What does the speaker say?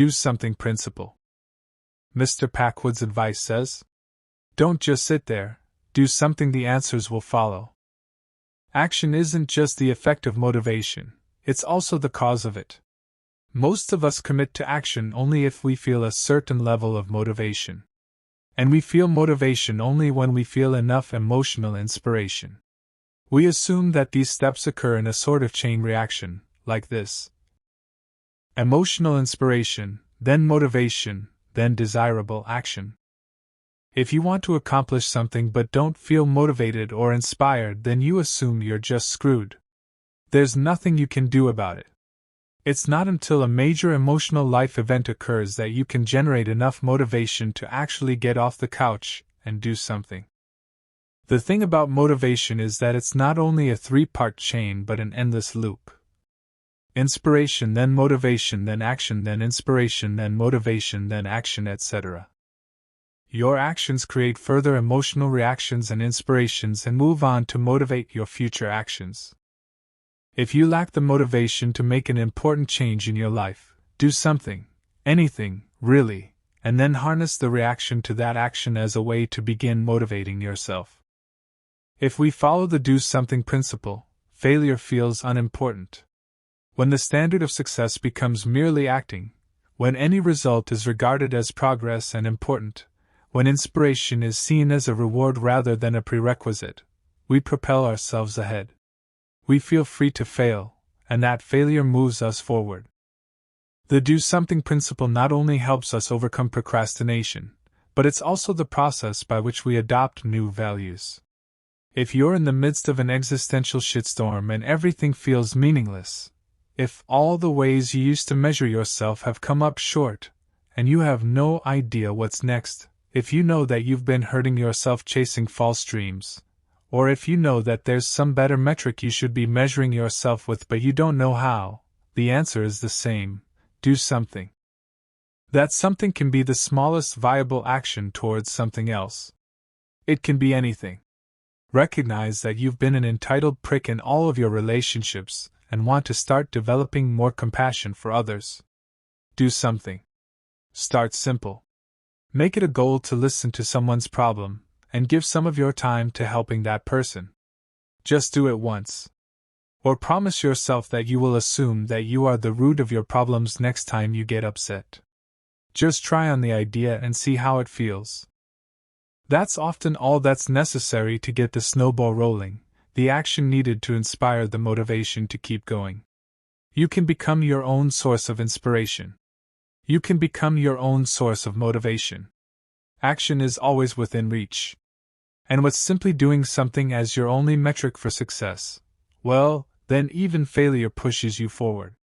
Do something principle. Mr. Packwood's advice says, don't just sit there, do something, the answers will follow. Action isn't just the effect of motivation, it's also the cause of it. Most of us commit to action only if we feel a certain level of motivation. And we feel motivation only when we feel enough emotional inspiration. We assume that these steps occur in a sort of chain reaction, like this: emotional inspiration, then motivation, then desirable action. If you want to accomplish something but don't feel motivated or inspired, then you assume you're just screwed. There's nothing you can do about it. It's not until a major emotional life event occurs that you can generate enough motivation to actually get off the couch and do something. The thing about motivation is that it's not only a three-part chain but an endless loop. Inspiration, then motivation, then action, then inspiration, then motivation, then action, etc. Your actions create further emotional reactions and inspirations and move on to motivate your future actions. If you lack the motivation to make an important change in your life, do something, anything, really, and then harness the reaction to that action as a way to begin motivating yourself. If we follow the do something principle, failure feels unimportant. When the standard of success becomes merely acting, when any result is regarded as progress and important, when inspiration is seen as a reward rather than a prerequisite, we propel ourselves ahead. We feel free to fail, and that failure moves us forward. The do something principle not only helps us overcome procrastination, but it's also the process by which we adopt new values. If you're in the midst of an existential shitstorm and everything feels meaningless, if all the ways you used to measure yourself have come up short, and you have no idea what's next, if you know that you've been hurting yourself chasing false dreams, or if you know that there's some better metric you should be measuring yourself with but you don't know how, the answer is the same: do something. That something can be the smallest viable action towards something else. It can be anything. Recognize that you've been an entitled prick in all of your relationships and want to start developing more compassion for others. Do something. Start simple. Make it a goal to listen to someone's problem and give some of your time to helping that person. Just do it once. Or promise yourself that you will assume that you are the root of your problems next time you get upset. Just try on the idea and see how it feels. That's often all that's necessary to get the snowball rolling, the action needed to inspire the motivation to keep going. You can become your own source of inspiration. You can become your own source of motivation. Action is always within reach. And with simply doing something as your only metric for success, well, then even failure pushes you forward.